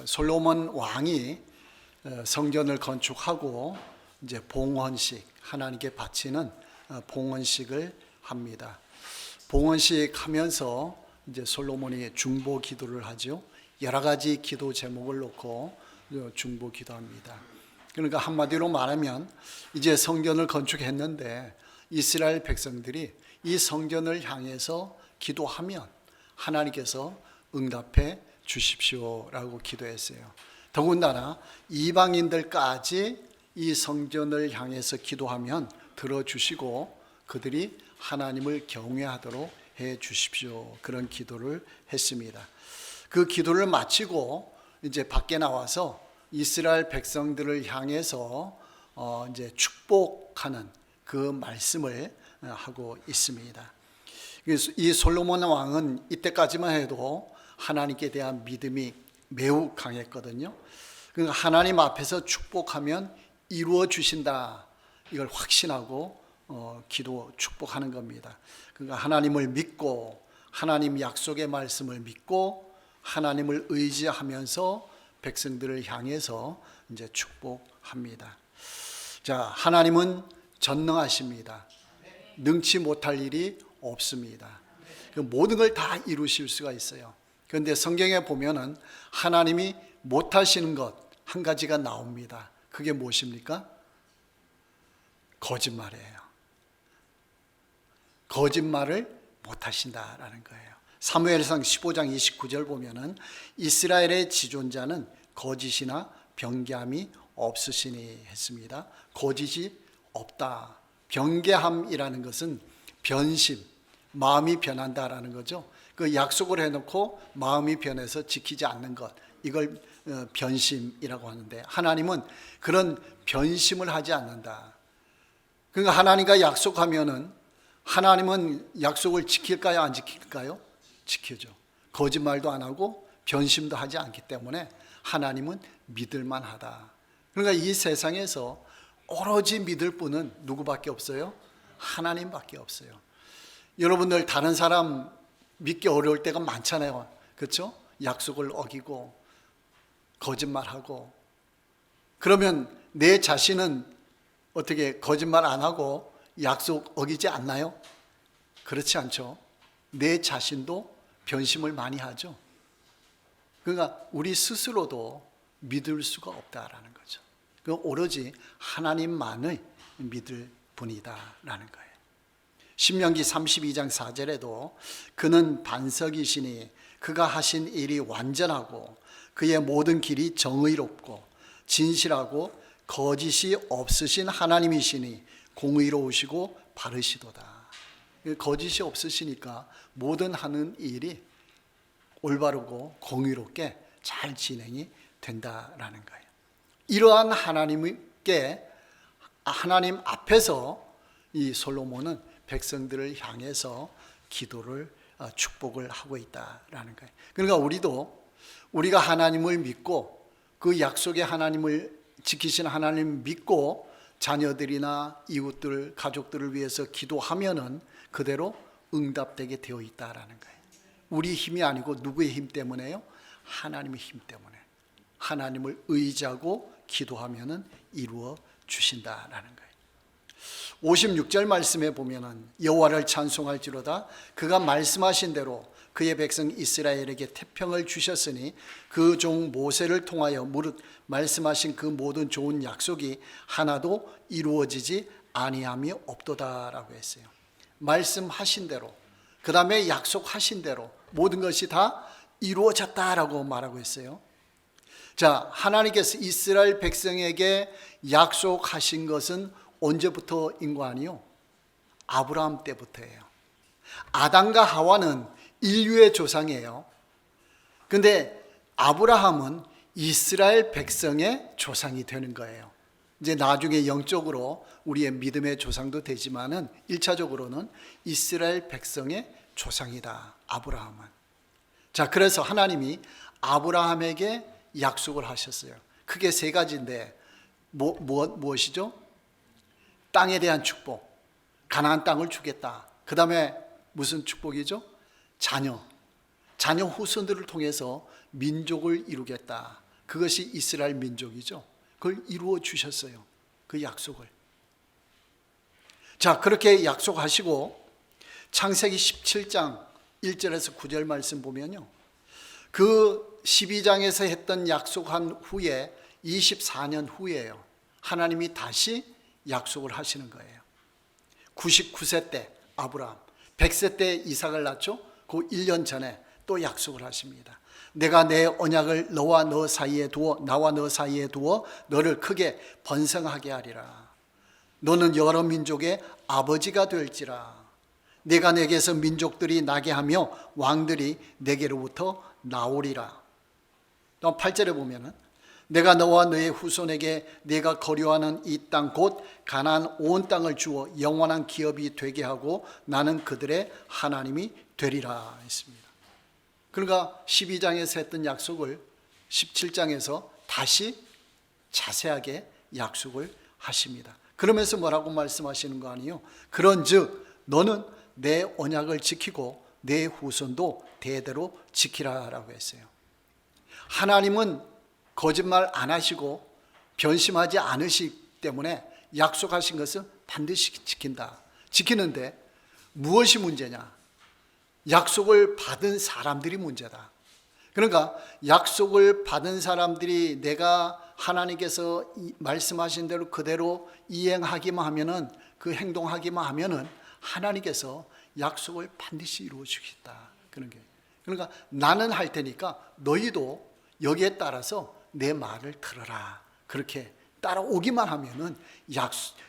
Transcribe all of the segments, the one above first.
솔로몬 왕이 성전을 건축하고 이제 봉헌식, 하나님께 바치는 봉헌식을 합니다. 봉헌식 하면서 이제 솔로몬이 중보 기도를 하죠. 여러 가지 기도 제목을 놓고 중보 기도합니다. 그러니까 한마디로 말하면 이제 성전을 건축했는데 이스라엘 백성들이 이 성전을 향해서 기도하면 하나님께서 응답해 주십시오라고 기도했어요. 더군다나 이방인들까지 이 성전을 향해서 기도하면 들어주시고 그들이 하나님을 경외하도록 해 주십시오. 그런 기도를 했습니다. 그 기도를 마치고 이제 밖에 나와서 이스라엘 백성들을 향해서 이제 축복하는 그 말씀을 하고 있습니다. 이 솔로몬 왕은 이때까지만 해도 하나님께 대한 믿음이 매우 강했거든요. 그러니까 하나님 앞에서 축복하면 이루어 주신다, 이걸 확신하고 축복하는 겁니다. 그러니까 하나님을 믿고 하나님 약속의 말씀을 믿고 하나님을 의지하면서 백성들을 향해서 이제 축복합니다. 자, 하나님은 전능하십니다. 능치 못할 일이 없습니다. 모든 걸 다 이루실 수가 있어요. 그런데 성경에 보면은 하나님이 못하시는 것 한 가지가 나옵니다. 그게 무엇입니까? 거짓말이에요. 거짓말을 못하신다라는 거예요. 사무엘상 15장 29절 보면은 이스라엘의 지존자는 거짓이나 변개함이 없으시니 했습니다. 거짓이 없다. 변개함이라는 것은 변심, 마음이 변한다라는 거죠. 그 약속을 해놓고 마음이 변해서 지키지 않는 것, 이걸 변심이라고 하는데 하나님은 그런 변심을 하지 않는다. 그러니까 하나님과 약속하면은 하나님은 약속을 지킬까요? 안 지킬까요? 지켜줘. 거짓말도 안 하고 변심도 하지 않기 때문에 하나님은 믿을만 하다. 그러니까 이 세상에서 오로지 믿을 분은 누구밖에 없어요? 하나님밖에 없어요. 여러분들 다른 사람 믿기 어려울 때가 많잖아요. 그렇죠? 약속을 어기고 거짓말하고. 그러면 내 자신은 어떻게 거짓말 안 하고 약속 어기지 않나요? 그렇지 않죠. 내 자신도 변심을 많이 하죠. 그러니까 우리 스스로도 믿을 수가 없다라는 거죠. 그 오로지 하나님만을 믿을 분이다라는 거예요. 신명기 32장 4절에도 그는 반석이시니 그가 하신 일이 완전하고 그의 모든 길이 정의롭고 진실하고 거짓이 없으신 하나님이시니 공의로우시고 바르시도다. 거짓이 없으시니까 모든 하는 일이 올바르고 공의롭게 잘 진행이 된다라는 거예요. 이러한 하나님 앞에서 이 솔로몬은 백성들을 향해서 기도를 축복을 하고 있다라는 거예요. 그러니까 우리가 하나님을 믿고 그 약속의 하나님을 지키신 하나님을 믿고 자녀들이나 이웃들, 가족들을 위해서 기도하면은 그대로 응답되게 되어 있다라는 거예요. 우리 힘이 아니고 누구의 힘 때문에요? 하나님의 힘 때문에. 하나님을 의지하고 기도하면은 이루어 주신다라는 거예요. 56절 말씀에 보면은 여호와를 찬송할지로다 그가 말씀하신 대로 그의 백성 이스라엘에게 태평을 주셨으니 그 종 모세를 통하여 무릇 말씀하신 그 모든 좋은 약속이 하나도 이루어지지 아니함이 없도다라고 했어요. 말씀하신 대로, 그 다음에 약속하신 대로 모든 것이 다 이루어졌다라고 말하고 있어요. 자, 하나님께서 이스라엘 백성에게 약속하신 것은 언제부터인 거 아니요? 아브라함 때부터예요. 아담과 하와는 인류의 조상이에요. 근데 아브라함은 이스라엘 백성의 조상이 되는 거예요. 이제 나중에 영적으로 우리의 믿음의 조상도 되지만은 1차적으로는 이스라엘 백성의 조상이다, 아브라함은. 자, 그래서 하나님이 아브라함에게 약속을 하셨어요. 크게 세 가지인데 무엇이죠? 땅에 대한 축복, 가나안 땅을 주겠다. 그 다음에 무슨 축복이죠? 자녀 후손들을 통해서 민족을 이루겠다. 그것이 이스라엘 민족이죠. 그걸 이루어 주셨어요. 그 약속을. 자, 그렇게 약속하시고 창세기 17장 1절에서 9절 말씀 보면요, 그 12장에서 했던 약속한 후에 24년 후에요, 하나님이 다시 약속을 하시는 거예요. 99세 때 아브라함, 100세 때 이삭을 낳죠. 그 1년 전에 또 약속을 하십니다. 내가 내 언약을 나와 너 사이에 두어 너를 크게 번성하게 하리라. 너는 여러 민족의 아버지가 될지라. 내가 내게서 민족들이 나게 하며 왕들이 내게로부터 나오리라. 8절에 보면은 내가 너와 너의 후손에게 내가 거류하는 이 땅 곧 가나안 온 땅을 주어 영원한 기업이 되게 하고 나는 그들의 하나님이 되리라 했습니다. 그러니까 12장에서 했던 약속을 17장에서 다시 자세하게 약속을 하십니다. 그러면서 뭐라고 말씀하시는 거 아니에요? 그런즉 너는 내 언약을 지키고 내 후손도 대대로 지키라라고 했어요. 하나님은 거짓말 안 하시고 변심하지 않으시기 때문에 약속하신 것은 반드시 지킨다. 지키는데 무엇이 문제냐? 약속을 받은 사람들이 문제다. 그러니까 약속을 받은 사람들이 내가 하나님께서 말씀하신 대로 그대로 이행하기만 하면은, 그 행동하기만 하면은 하나님께서 약속을 반드시 이루어 주시겠다. 그런 게. 그러니까 나는 할 테니까 너희도 여기에 따라서 내 말을 들어라. 그렇게 따라오기만 하면은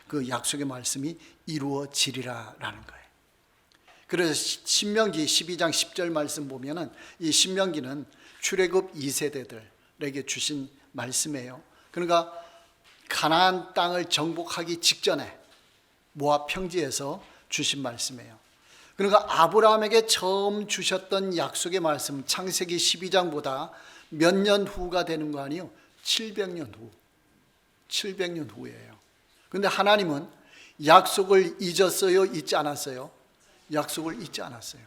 그 약속의 말씀이 이루어지리라라는 거예요. 그래서 신명기 12장 10절 말씀 보면은 이 신명기는 출애굽 2세대들에게 주신 말씀이에요. 그러니까 가나안 땅을 정복하기 직전에 모압 평지에서 주신 말씀이에요. 그러니까 아브라함에게 처음 주셨던 약속의 말씀, 창세기 12장보다 몇 년 후가 되는 거 아니에요? 700년 후. 700년 후예요. 그런데 하나님은 약속을 잊었어요? 잊지 않았어요? 약속을 잊지 않았어요.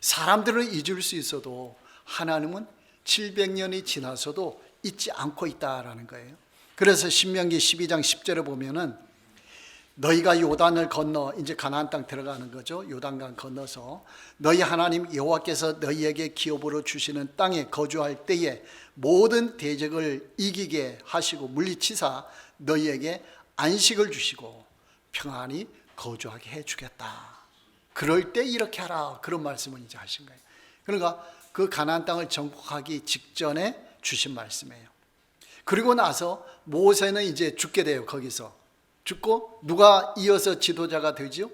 사람들은 잊을 수 있어도 하나님은 700년이 지나서도 잊지 않고 있다라는 거예요. 그래서 신명기 12장 10절에 보면은 너희가 요단을 건너 이제 가나안 땅 들어가는 거죠. 요단강 건너서 너희 하나님 여호와께서 너희에게 기업으로 주시는 땅에 거주할 때에 모든 대적을 이기게 하시고 물리치사 너희에게 안식을 주시고 평안히 거주하게 해주겠다. 그럴 때 이렇게 하라. 그런 말씀을 이제 하신 거예요. 그러니까 그 가나안 땅을 정복하기 직전에 주신 말씀이에요. 그리고 나서 모세는 이제 죽게 돼요. 거기서 죽고 누가 이어서 지도자가 되지요?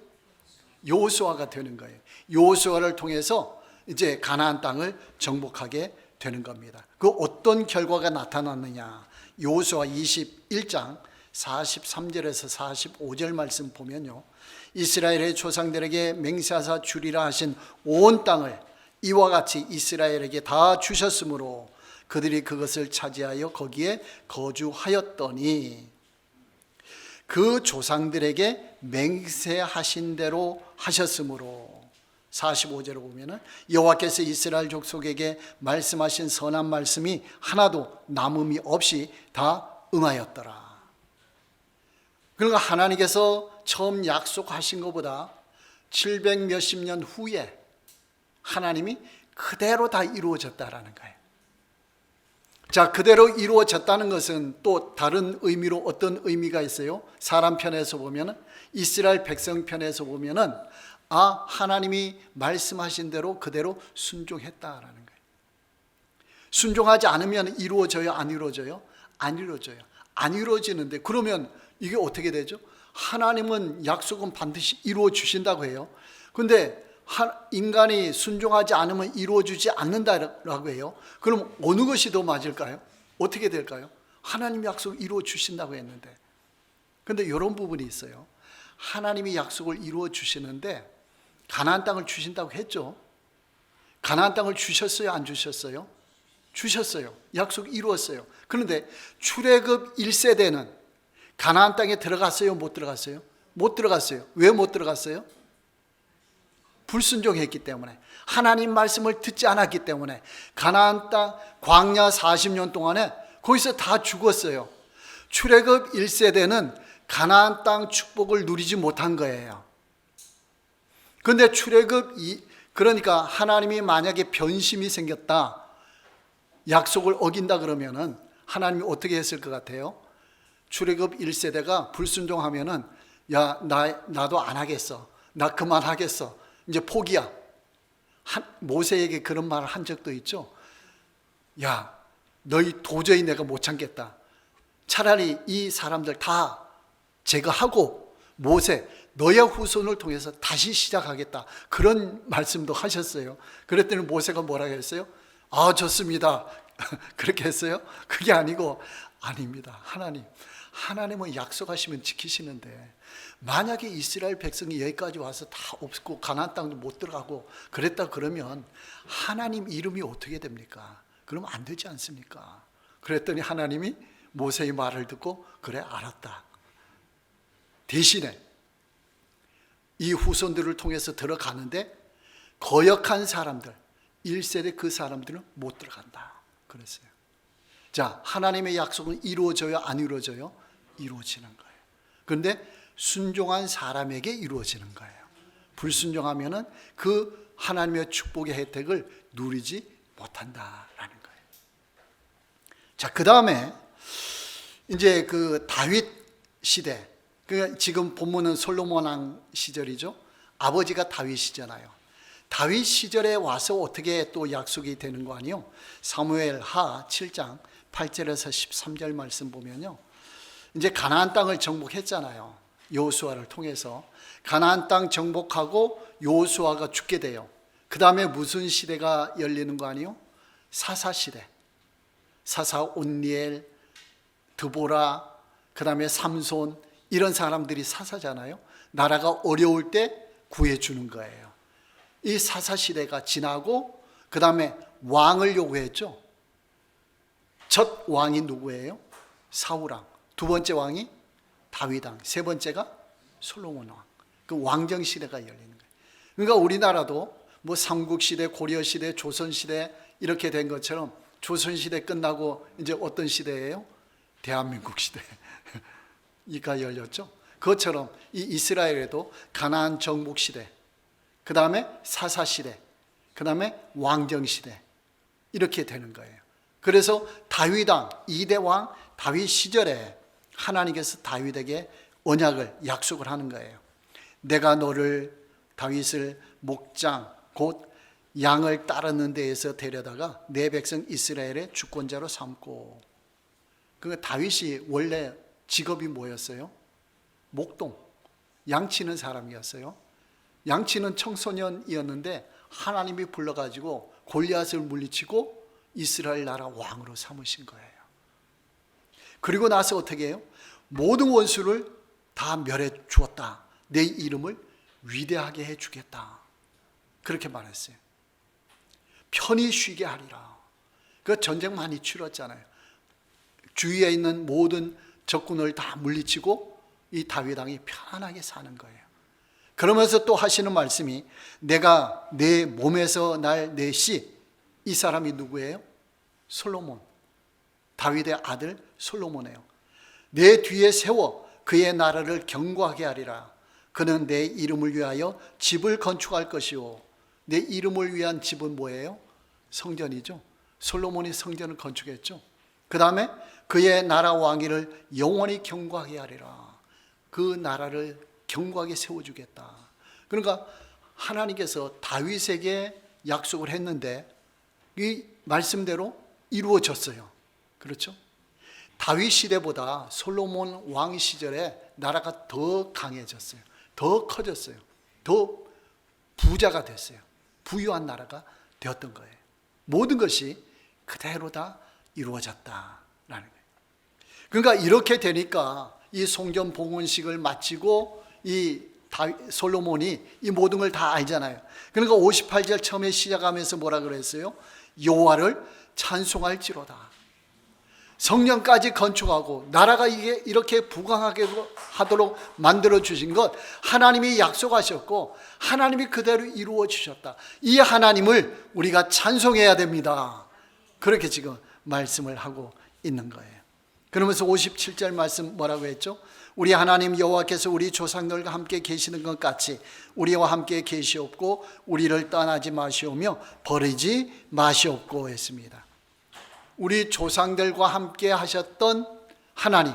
여호수아가 되는 거예요. 여호수아를 통해서 이제 가나안 땅을 정복하게 되는 겁니다. 그 어떤 결과가 나타났느냐? 여호수아 21장 43절에서 45절 말씀 보면요, 이스라엘의 조상들에게 맹세하사 주리라 하신 온 땅을 이와 같이 이스라엘에게 다 주셨으므로 그들이 그것을 차지하여 거기에 거주하였더니 그 조상들에게 맹세하신 대로 하셨으므로 45절을 보면은 여호와께서 이스라엘 족속에게 말씀하신 선한 말씀이 하나도 남음이 없이 다 응하였더라. 그러니까 하나님께서 처음 약속하신 것보다 700 몇십 년 후에 하나님이 그대로 다 이루어졌다라는 거예요. 자, 그대로 이루어졌다는 것은 또 다른 의미로 어떤 의미가 있어요? 사람 편에서 보면은, 이스라엘 백성 편에서 보면은, 아, 하나님이 말씀하신 대로 그대로 순종했다라는 거예요. 순종하지 않으면 이루어져요? 안 이루어져요? 안 이루어져요. 안 이루어지는데 그러면 이게 어떻게 되죠? 하나님은 약속은 반드시 이루어 주신다고 해요. 그런데 인간이 순종하지 않으면 이루어지지 않는다라고 해요. 그럼 어느 것이 더 맞을까요? 어떻게 될까요? 하나님 약속 이루어 주신다고 했는데. 그런데 이런 부분이 있어요. 하나님이 약속을 이루어 주시는데 가나안 땅을 주신다고 했죠. 가나안 땅을 주셨어요? 안 주셨어요? 주셨어요. 약속 이루었어요. 그런데 출애굽 1세대는 가나안 땅에 들어갔어요? 못 들어갔어요? 못 들어갔어요. 왜 못 들어갔어요? 불순종했기 때문에, 하나님 말씀을 듣지 않았기 때문에. 가나안 땅 광야 40년 동안에 거기서 다 죽었어요. 출애굽 1세대는 가나안 땅 축복을 누리지 못한 거예요. 그런데 그러니까 하나님이 만약에 변심이 생겼다, 약속을 어긴다 그러면은 하나님이 어떻게 했을 것 같아요? 출애굽 1세대가 불순종하면은 야, 나도 안 하겠어. 나 그만하겠어. 이제 포기야. 모세에게 그런 말을 한 적도 있죠. 야, 너희 도저히 내가 못 참겠다. 차라리 이 사람들 다 제거하고 모세, 너의 후손을 통해서 다시 시작하겠다. 그런 말씀도 하셨어요. 그랬더니 모세가 뭐라고 했어요? 아, 좋습니다. 그렇게 했어요? 그게 아니고, 아닙니다. 하나님은 약속하시면 지키시는데, 만약에 이스라엘 백성이 여기까지 와서 다 없고 가나안 땅도 못 들어가고 그랬다 그러면 하나님 이름이 어떻게 됩니까? 그러면 안 되지 않습니까? 그랬더니 하나님이 모세의 말을 듣고 그래, 알았다. 대신에 이 후손들을 통해서 들어가는데 거역한 사람들, 1세대 그 사람들은 못 들어간다 그랬어요. 자, 하나님의 약속은 이루어져요, 안 이루어져요? 이루어지는 거예요. 그런데 순종한 사람에게 이루어지는 거예요. 불순종하면은 그 하나님의 축복의 혜택을 누리지 못한다라는 거예요. 자, 그 다음에 이제 그 다윗 시대, 그러니까 지금 본문은 솔로몬 왕 시절이죠. 아버지가 다윗이잖아요. 다윗 시절에 와서 어떻게 또 약속이 되는 거 아니요? 사무엘 하 7장 8절에서 13절 말씀 보면요, 이제 가나안 땅을 정복했잖아요. 여호수아를 통해서 가나안 땅 정복하고 여호수아가 죽게 돼요. 그 다음에 무슨 시대가 열리는 거 아니요? 사사 시대. 사사 온니엘, 드보라, 그 다음에 삼손, 이런 사람들이 사사잖아요. 나라가 어려울 때 구해주는 거예요. 이 사사 시대가 지나고 그 다음에 왕을 요구했죠. 첫 왕이 누구예요? 사울왕. 두 번째 왕이 다윗왕. 세 번째가 솔로몬 왕. 그 왕정 시대가 열리는 거예요. 그러니까 우리나라도 뭐 삼국시대, 고려시대, 조선시대 이렇게 된 것처럼 조선시대 끝나고 이제 어떤 시대예요? 대한민국 시대가 열렸죠. 그것처럼 이 이스라엘에도 가나안 정복 시대, 그 다음에 사사 시대, 그 다음에 왕정 시대 이렇게 되는 거예요. 그래서 다윗왕, 2대 왕 다윗 시절에 하나님께서 다윗에게 언약을, 약속을 하는 거예요. 내가 너를, 다윗을 목장 곧 양을 따르는 데에서 데려다가 내 백성 이스라엘의 주권자로 삼고. 그러니까 다윗이 원래 직업이 뭐였어요? 목동, 양치는 사람이었어요. 양치는 청소년이었는데 하나님이 불러가지고 골리앗을 물리치고 이스라엘 나라 왕으로 삼으신 거예요. 그리고 나서 어떻게 해요? 모든 원수를 다 멸해 주었다. 내 이름을 위대하게 해 주겠다. 그렇게 말했어요. 편히 쉬게 하리라. 그 전쟁 많이 치렀잖아요. 주위에 있는 모든 적군을 다 물리치고 이 다윗 왕이 편안하게 사는 거예요. 그러면서 또 하시는 말씀이 내가 내 몸에서 날 내 씨, 이 사람이 누구예요? 솔로몬. 다윗의 아들 솔로몬이에요. 내 뒤에 세워 그의 나라를 견고하게 하리라. 그는 내 이름을 위하여 집을 건축할 것이요. 내 이름을 위한 집은 뭐예요? 성전이죠. 솔로몬이 성전을 건축했죠. 그 다음에 그의 나라 왕위를 영원히 견고하게 하리라. 그 나라를 견고하게 세워주겠다. 그러니까 하나님께서 다윗에게 약속을 했는데 이 말씀대로 이루어졌어요. 그렇죠? 다윗 시대보다 솔로몬 왕 시절에 나라가 더 강해졌어요. 더 커졌어요. 더 부자가 됐어요. 부유한 나라가 되었던 거예요. 모든 것이 그대로 다 이루어졌다라는 거예요. 그러니까 이렇게 되니까 이 성전 봉헌식을 마치고 이 솔로몬이 이 모든 걸 다 알잖아요. 그러니까 58절 처음에 시작하면서 뭐라 그랬어요? 여호와를 찬송할지로다. 성령까지 건축하고 나라가 이게 이렇게 부강하게 하도록 만들어 주신 것 하나님이 약속하셨고 하나님이 그대로 이루어 주셨다. 이 하나님을 우리가 찬송해야 됩니다. 그렇게 지금 말씀을 하고 있는 거예요. 그러면서 57절 말씀 뭐라고 했죠? 우리 하나님 여호와께서 우리 조상들과 함께 계시는 것 같이 우리와 함께 계시옵고 우리를 떠나지 마시오며 버리지 마시옵고 했습니다. 우리 조상들과 함께 하셨던 하나님,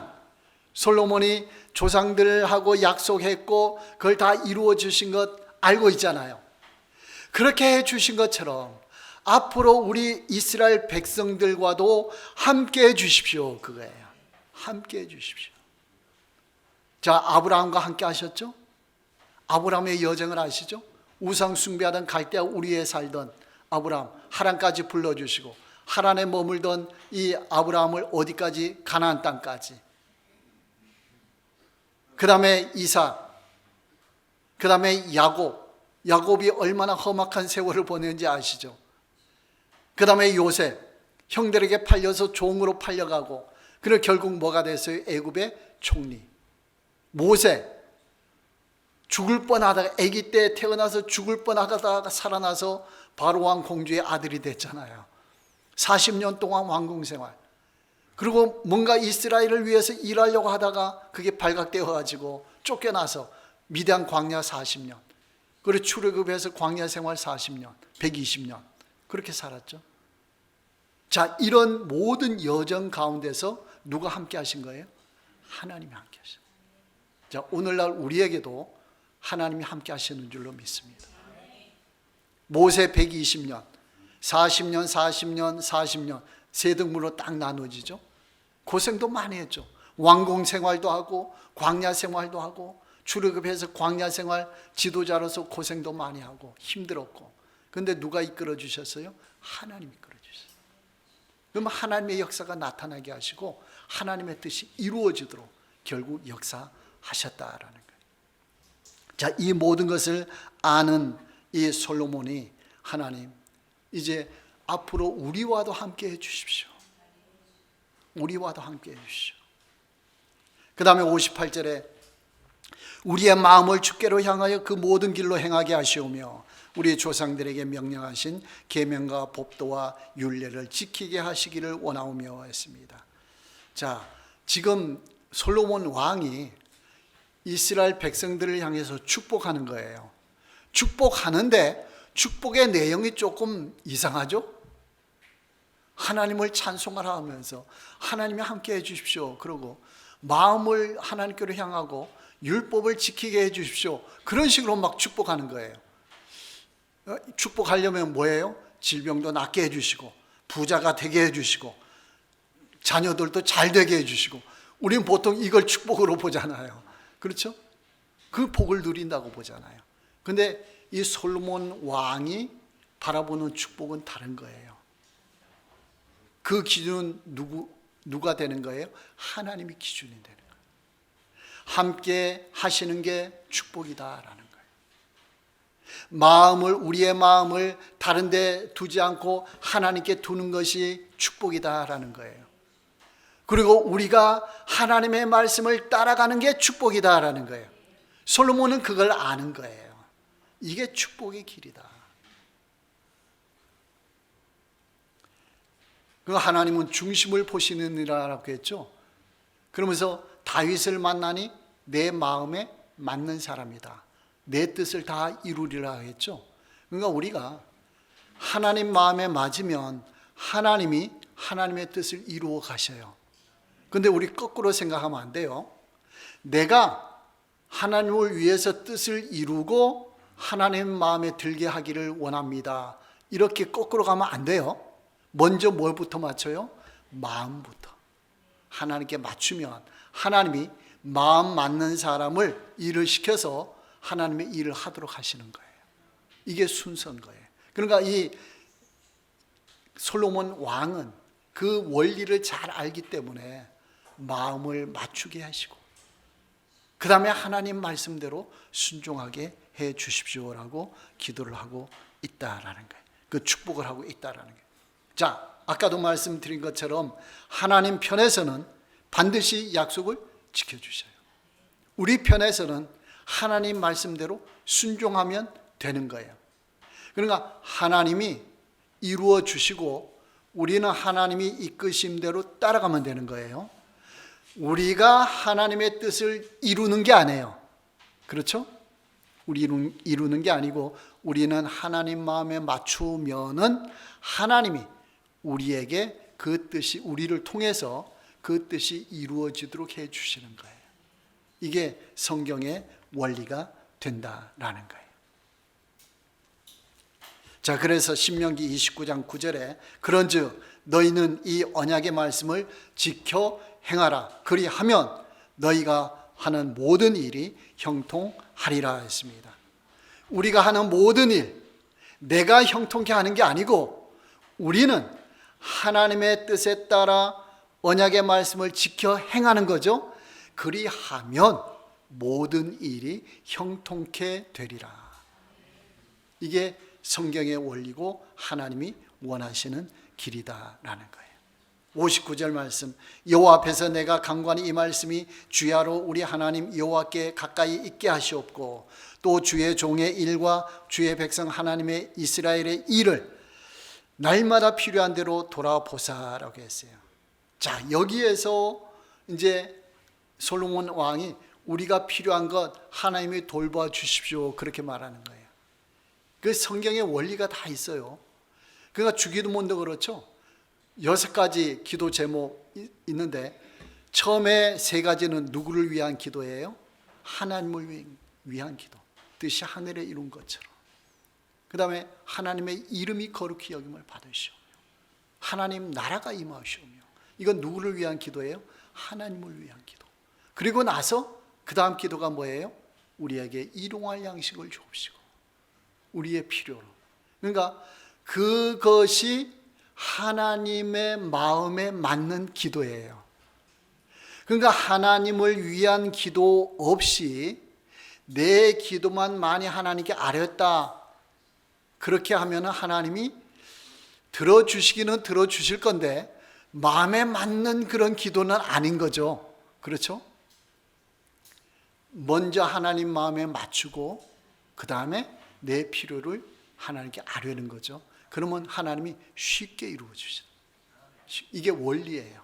솔로몬이 조상들하고 약속했고 그걸 다 이루어 주신 것 알고 있잖아요. 그렇게 해 주신 것처럼 앞으로 우리 이스라엘 백성들과도 함께 해 주십시오. 그거예요. 함께 해 주십시오. 자, 아브라함과 함께 하셨죠? 아브라함의 여정을 아시죠? 우상 숭배하던 갈대아 우리에 살던 아브라함, 하란까지 불러주시고 하란에 머물던 이 아브라함을 어디까지? 가나안 땅까지. 그 다음에 이삭, 그 다음에 야곱이 얼마나 험악한 세월을 보냈는지 아시죠? 그 다음에 요셉, 형들에게 팔려서 종으로 팔려가고 그리고 결국 뭐가 됐어요? 애굽의 총리. 모세, 죽을 뻔하다가 아기 때 태어나서 죽을 뻔하다가 살아나서 바로왕 공주의 아들이 됐잖아요. 40년 동안 왕궁 생활. 그리고 뭔가 이스라엘을 위해서 일하려고 하다가 그게 발각되어 가지고 쫓겨나서 미디안 광야 40년. 그리고 출애굽해서 광야 생활 40년, 120년. 그렇게 살았죠. 자, 이런 모든 여정 가운데서 누가 함께 하신 거예요? 하나님이 함께 하신 거예요. 자, 오늘날 우리에게도 하나님이 함께 하시는 줄로 믿습니다. 모세 120년, 40년, 40년, 40년 세 등분으로 딱 나눠지죠. 고생도 많이 했죠. 왕궁 생활도 하고 광야 생활도 하고 출애굽해서 광야 생활 지도자로서 고생도 많이 하고 힘들었고. 그런데 누가 이끌어 주셨어요? 하나님이 이끌어 주셨어요. 그럼 하나님의 역사가 나타나게 하시고 하나님의 뜻이 이루어지도록 결국 역사하셨다라는 거예요. 자, 이 모든 것을 아는 이 솔로몬이 하나님 이제 앞으로 우리와도 함께 해 주십시오. 우리와도 함께 해 주십시오. 그 다음에 58절에 우리의 마음을 주께로 향하여 그 모든 길로 행하게 하시오며 우리 조상들에게 명령하신 계명과 법도와 율례를 지키게 하시기를 원하오며 했습니다. 자, 지금 솔로몬 왕이 이스라엘 백성들을 향해서 축복하는 거예요. 축복하는데 축복의 내용이 조금 이상하죠? 하나님을 찬송하라 하면서 하나님이 함께 해 주십시오. 그러고 마음을 하나님께로 향하고 율법을 지키게 해 주십시오. 그런 식으로 막 축복하는 거예요. 축복하려면 뭐예요? 질병도 낫게 해 주시고 부자가 되게 해 주시고 자녀들도 잘 되게 해 주시고 우리는 보통 이걸 축복으로 보잖아요. 그렇죠? 그 복을 누린다고 보잖아요. 근데 이 솔로몬 왕이 바라보는 축복은 다른 거예요. 그 기준은 누가 되는 거예요? 하나님이 기준이 되는 거예요. 함께 하시는 게 축복이다라는 거예요. 우리의 마음을 다른 데 두지 않고 하나님께 두는 것이 축복이다라는 거예요. 그리고 우리가 하나님의 말씀을 따라가는 게 축복이다라는 거예요. 솔로몬은 그걸 아는 거예요. 이게 축복의 길이다. 그 하나님은 중심을 보시느니라라고 했죠. 그러면서 다윗을 만나니 내 마음에 맞는 사람이다. 내 뜻을 다 이루리라 했죠. 그러니까 우리가 하나님 마음에 맞으면 하나님이 하나님의 뜻을 이루어 가셔요. 근데 우리 거꾸로 생각하면 안 돼요. 내가 하나님을 위해서 뜻을 이루고 하나님 마음에 들게 하기를 원합니다. 이렇게 거꾸로 가면 안 돼요. 먼저 뭘부터 맞춰요? 마음부터. 하나님께 맞추면 하나님이 마음 맞는 사람을 일을 시켜서 하나님의 일을 하도록 하시는 거예요. 이게 순서인 거예요. 그러니까 이 솔로몬 왕은 그 원리를 잘 알기 때문에 마음을 맞추게 하시고 그 다음에 하나님 말씀대로 순종하게 해 주십시오라고 기도를 하고 있다라는 거예요. 그 축복을 하고 있다라는 거예요. 자, 아까도 말씀드린 것처럼 하나님 편에서는 반드시 약속을 지켜주셔요. 우리 편에서는 하나님 말씀대로 순종하면 되는 거예요. 그러니까 하나님이 이루어 주시고 우리는 하나님이 이끄심대로 따라가면 되는 거예요. 우리가 하나님의 뜻을 이루는 게 아니에요. 그렇죠? 우리 이루는 게 아니고 우리는 하나님 마음에 맞추면은 하나님이 우리에게 그 뜻이, 우리를 통해서 그 뜻이 이루어지도록 해 주시는 거예요. 이게 성경의 원리가 된다라는 거예요. 자, 그래서 신명기 29장 9절에 그런즉 너희는 이 언약의 말씀을 지켜 행하라. 그리하면 너희가 하는 모든 일이 형통하리라 했습니다. 우리가 하는 모든 일, 내가 형통케 하는 게 아니고 우리는 하나님의 뜻에 따라 언약의 말씀을 지켜 행하는 거죠. 그리하면 모든 일이 형통케 되리라. 이게 성경의 원리고 하나님이 원하시는 길이다라는 거예요. 59절 말씀, 여호와 앞에서 내가 간구하니 이 말씀이 주야로 우리 하나님 여호와께 가까이 있게 하시옵고 또 주의 종의 일과 주의 백성 하나님의 이스라엘의 일을 날마다 필요한 대로 돌아보사라고 했어요. 자, 여기에서 이제 솔로몬 왕이 우리가 필요한 것 하나님이 돌봐 주십시오 그렇게 말하는 거예요. 그 성경의 원리가 다 있어요. 그러니까 주기도문도 그렇죠. 6가지 기도 제목 있는데 처음에 3가지는 누구를 위한 기도예요? 하나님을 위한 기도. 뜻이 하늘에 이룬 것처럼. 그 다음에 하나님의 이름이 거룩히 여김을 받으시오며 하나님 나라가 임하시오며. 이건 누구를 위한 기도예요? 하나님을 위한 기도. 그리고 나서 그 다음 기도가 뭐예요? 우리에게 일용할 양식을 주옵시고 우리의 필요로. 그러니까 그것이 하나님의 마음에 맞는 기도예요. 그러니까 하나님을 위한 기도 없이 내 기도만 많이 하나님께 아뢰었다 그렇게 하면 하나님이 들어주시기는 들어주실 건데 마음에 맞는 그런 기도는 아닌 거죠. 그렇죠? 먼저 하나님 마음에 맞추고 그 다음에 내 필요를 하나님께 아뢰는 거죠. 그러면 하나님이 쉽게 이루어 주시죠. 이게 원리예요.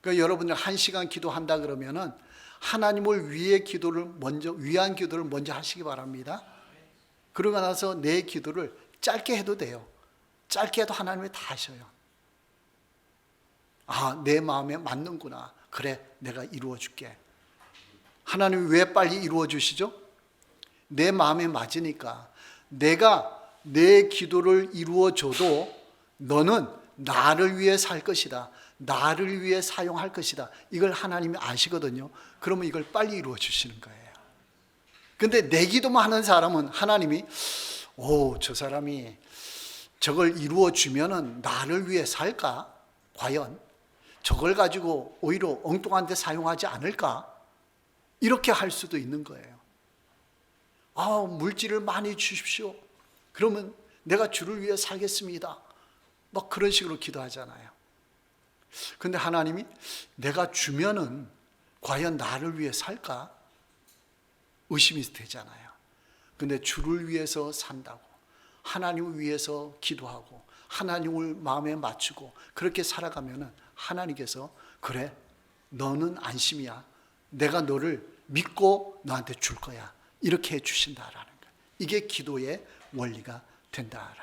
그러니까 여러분들 1시간 기도한다 그러면은 하나님을 위한 기도를 먼저 하시기 바랍니다. 그러고 나서 내 기도를 짧게 해도 돼요. 짧게 해도 하나님이 다 하셔요. 아, 내 마음에 맞는구나. 그래, 내가 이루어 줄게. 하나님이 왜 빨리 이루어 주시죠? 내 마음에 맞으니까. 내가 내 기도를 이루어줘도 너는 나를 위해 살 것이다. 나를 위해 사용할 것이다. 이걸 하나님이 아시거든요. 그러면 이걸 빨리 이루어 주시는 거예요. 근데 내 기도만 하는 사람은 하나님이 저 사람이 저걸 이루어 주면은 나를 위해 살까? 과연 저걸 가지고 오히려 엉뚱한 데 사용하지 않을까? 이렇게 할 수도 있는 거예요. 물질을 많이 주십시오. 그러면 내가 주를 위해 살겠습니다. 막 그런 식으로 기도하잖아요. 근데 하나님이 내가 주면은 과연 나를 위해 살까? 의심이 되잖아요. 근데 주를 위해서 산다고, 하나님을 위해서 기도하고, 하나님을 마음에 맞추고, 그렇게 살아가면은 하나님께서 그래, 너는 안심이야. 내가 너를 믿고 너한테 줄 거야. 이렇게 해주신다라는 거예요. 이게 기도의 원리가 된다라는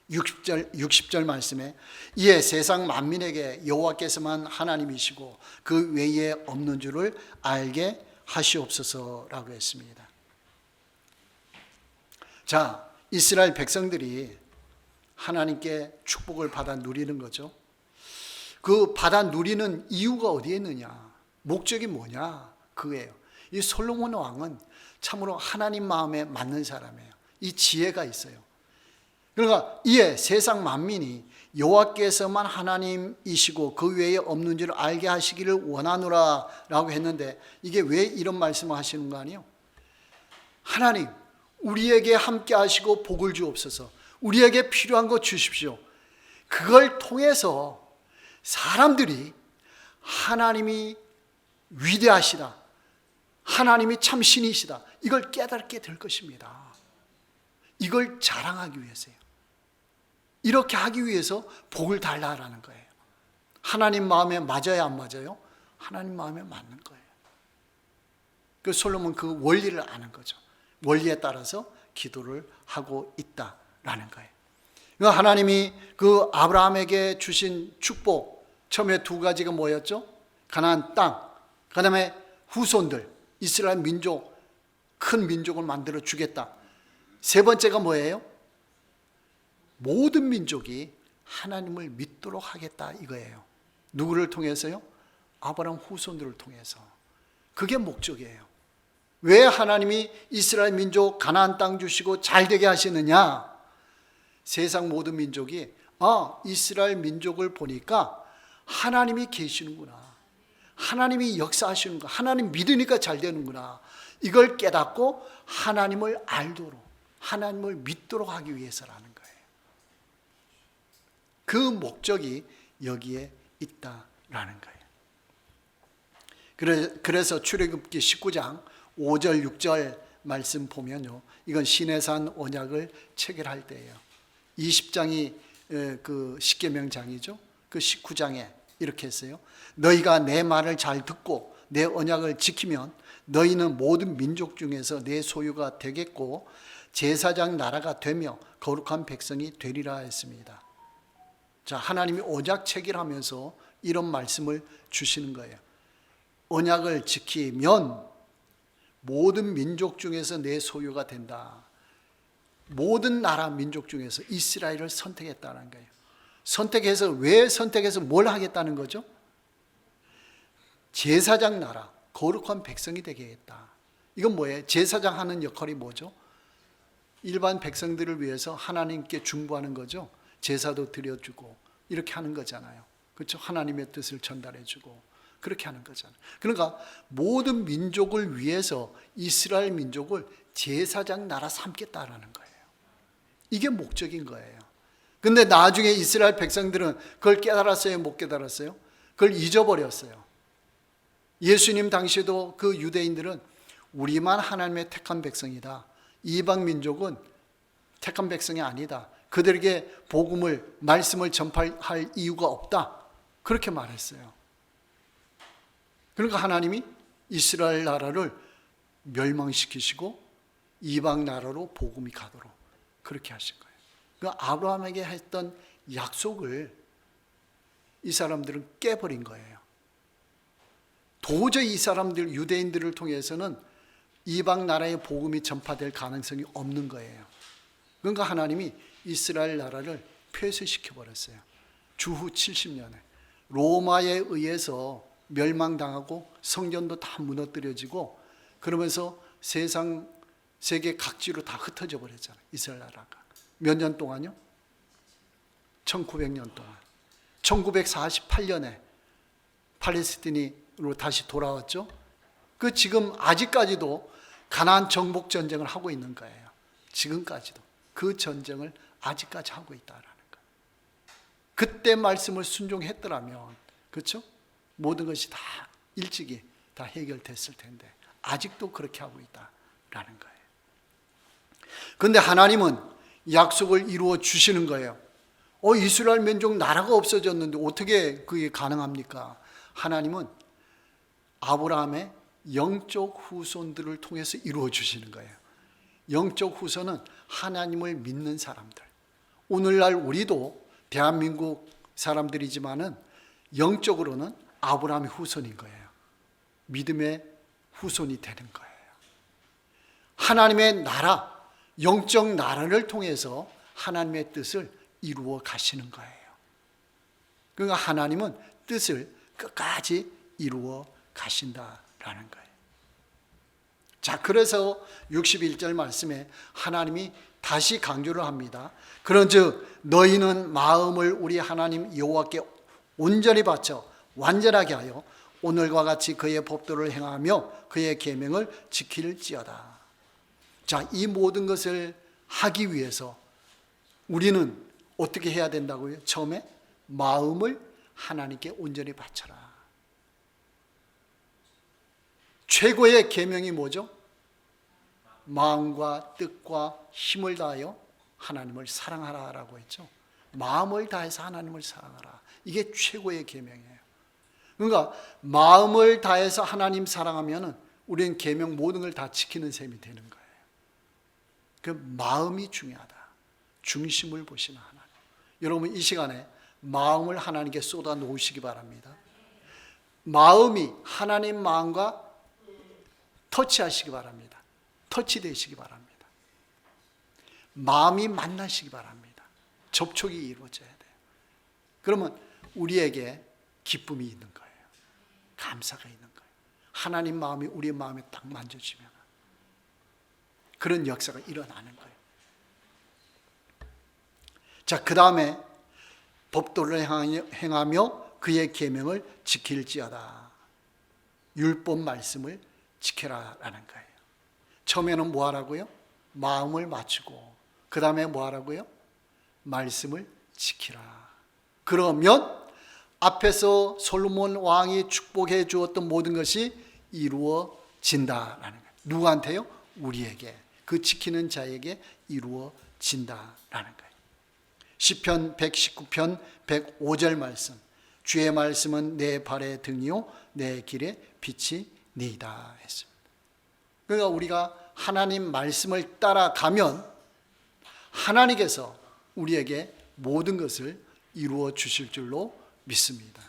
거예요. 60절 말씀에 이에 세상 만민에게 여호와께서만 하나님이시고 그 외에 없는 줄을 알게 하시옵소서라고 했습니다. 자, 이스라엘 백성들이 하나님께 축복을 받아 누리는 거죠. 그 받아 누리는 이유가 어디에 있느냐? 목적이 뭐냐? 그거예요. 이 솔로몬 왕은 참으로 하나님 마음에 맞는 사람이에요. 이 지혜가 있어요. 그러니까 이에 세상 만민이 여호와께서만 하나님이시고 그 외에 없는 줄 알게 하시기를 원하노라 라고 했는데 이게 왜 이런 말씀을 하시는 거 아니에요? 하나님, 우리에게 함께 하시고 복을 주옵소서. 우리에게 필요한 거 주십시오. 그걸 통해서 사람들이 하나님이 위대하시다, 하나님이 참 신이시다, 이걸 깨닫게 될 것입니다. 이걸 자랑하기 위해서요. 이렇게 하기 위해서 복을 달라라는 거예요. 하나님 마음에 맞아야 안 맞아요? 하나님 마음에 맞는 거예요. 그 솔로몬 그 원리를 아는 거죠. 원리에 따라서 기도를 하고 있다라는 거예요. 하나님이 그 아브라함에게 주신 축복, 처음에 두 가지가 뭐였죠? 가나안 땅, 그 다음에 후손들, 이스라엘 민족, 큰 민족을 만들어 주겠다. 세 번째가 뭐예요? 모든 민족이 하나님을 믿도록 하겠다 이거예요. 누구를 통해서요? 아브라함 후손들을 통해서. 그게 목적이에요. 왜 하나님이 이스라엘 민족 가나안 땅 주시고 잘 되게 하시느냐? 세상 모든 민족이 이스라엘 민족을 보니까 하나님이 계시는구나, 하나님이 역사하시는구나, 하나님 믿으니까 잘 되는구나, 이걸 깨닫고 하나님을 알도록, 하나님을 믿도록 하기 위해서라는 거예요. 그 목적이 여기에 있다라는 거예요. 그래서 출애굽기 19장 5절 6절 말씀 보면요, 이건 시내산 언약을 체결할 때예요. 20장이 그 십계명장이죠. 그 19장에 이렇게 했어요. 너희가 내 말을 잘 듣고 내 언약을 지키면 너희는 모든 민족 중에서 내 소유가 되겠고 제사장 나라가 되며 거룩한 백성이 되리라 했습니다. 자, 하나님이 언약 체결하면서 이런 말씀을 주시는 거예요. 언약을 지키면 모든 민족 중에서 내 소유가 된다. 모든 나라 민족 중에서 이스라엘을 선택했다는 거예요. 선택해서, 왜 선택해서 뭘 하겠다는 거죠? 제사장 나라, 거룩한 백성이 되게 하겠다. 이건 뭐예요? 제사장 하는 역할이 뭐죠? 일반 백성들을 위해서 하나님께 중보하는 거죠. 제사도 드려주고 이렇게 하는 거잖아요. 그렇죠? 하나님의 뜻을 전달해주고 그렇게 하는 거잖아요. 그러니까 모든 민족을 위해서 이스라엘 민족을 제사장 나라 삼겠다라는 거예요. 이게 목적인 거예요. 근데 나중에 이스라엘 백성들은 그걸 깨달았어요? 못 깨달았어요? 그걸 잊어버렸어요. 예수님 당시에도 그 유대인들은 우리만 하나님의 택한 백성이다, 이방 민족은 택한 백성이 아니다, 그들에게 복음을, 말씀을 전파할 이유가 없다, 그렇게 말했어요. 그러니까 하나님이 이스라엘 나라를 멸망시키시고 이방 나라로 복음이 가도록 그렇게 하신 거예요. 그러니까 아브라함에게 했던 약속을 이 사람들은 깨버린 거예요. 도저히 이 사람들, 유대인들을 통해서는 이방 나라의 복음이 전파될 가능성이 없는 거예요. 그러니까 하나님이 이스라엘 나라를 폐쇄시켜버렸어요. 주후 70년에 로마에 의해서 멸망당하고 성전도 다 무너뜨려지고, 그러면서 세계 각지로 다 흩어져 버렸잖아요. 이스라엘 나라가 몇 년 동안요? 1900년 동안. 1948년에 팔레스틴으로 다시 돌아왔죠. 그 지금 아직까지도 가나안 정복 전쟁을 하고 있는 거예요. 지금까지도 그 전쟁을 아직까지 하고 있다라는 거. 그때 말씀을 순종했더라면, 그렇죠? 모든 것이 다 일찍이 다 해결됐을 텐데 아직도 그렇게 하고 있다라는 거예요. 그런데 하나님은 약속을 이루어 주시는 거예요. 이스라엘 민족 나라가 없어졌는데 어떻게 그게 가능합니까? 하나님은 아브라함의 영적 후손들을 통해서 이루어 주시는 거예요. 영적 후손은 하나님을 믿는 사람들. 오늘날 우리도 대한민국 사람들이지만은 영적으로는 아브라함의 후손인 거예요. 믿음의 후손이 되는 거예요. 하나님의 나라, 영적 나라를 통해서 하나님의 뜻을 이루어 가시는 거예요. 그러니까 하나님은 뜻을 끝까지 이루어 가신다라는 거예요. 자, 그래서 61절 말씀에 하나님이 다시 강조를 합니다. 그런즉 너희는 마음을 우리 하나님 여호와께 온전히 바쳐 완전하게 하여 오늘과 같이 그의 법도를 행하며 그의 계명을 지킬지어다. 자, 이 모든 것을 하기 위해서 우리는 어떻게 해야 된다고요? 처음에 마음을 하나님께 온전히 바쳐라. 최고의 계명이 뭐죠? 마음과 뜻과 힘을 다하여 하나님을 사랑하라라고 했죠. 마음을 다해서 하나님을 사랑하라. 이게 최고의 계명이에요. 그러니까 마음을 다해서 하나님 사랑하면은 우리는 계명 모든 걸 다 지키는 셈이 되는 거예요. 그 마음이 중요하다. 중심을 보시는 하나님. 여러분 이 시간에 마음을 하나님께 쏟아 놓으시기 바랍니다. 마음이 하나님 마음과 터치하시기 바랍니다. 터치되시기 바랍니다. 마음이 만나시기 바랍니다. 접촉이 이루어져야 돼요. 그러면 우리에게 기쁨이 있는 거예요. 감사가 있는 거예요. 하나님 마음이 우리의 마음에 딱 만져지면 그런 역사가 일어나는 거예요. 자, 그 다음에 법도를 행하며 그의 계명을 지킬지어다. 율법 말씀을 지켜라라는 거예요. 처음에는 뭐 하라고요? 마음을 맞추고 그 다음에 뭐 하라고요? 말씀을 지키라. 그러면 앞에서 솔로몬 왕이 축복해 주었던 모든 것이 이루어진다라는 거예요. 누구한테요? 우리에게, 그 지키는 자에게 이루어진다라는 거예요. 시편 119편 105절 말씀. 주의 말씀은 내 발의 등이요 내 길의 빛이 니이다 했습니다. 그러니까 우리가 하나님 말씀을 따라가면 하나님께서 우리에게 모든 것을 이루어 주실 줄로 믿습니다.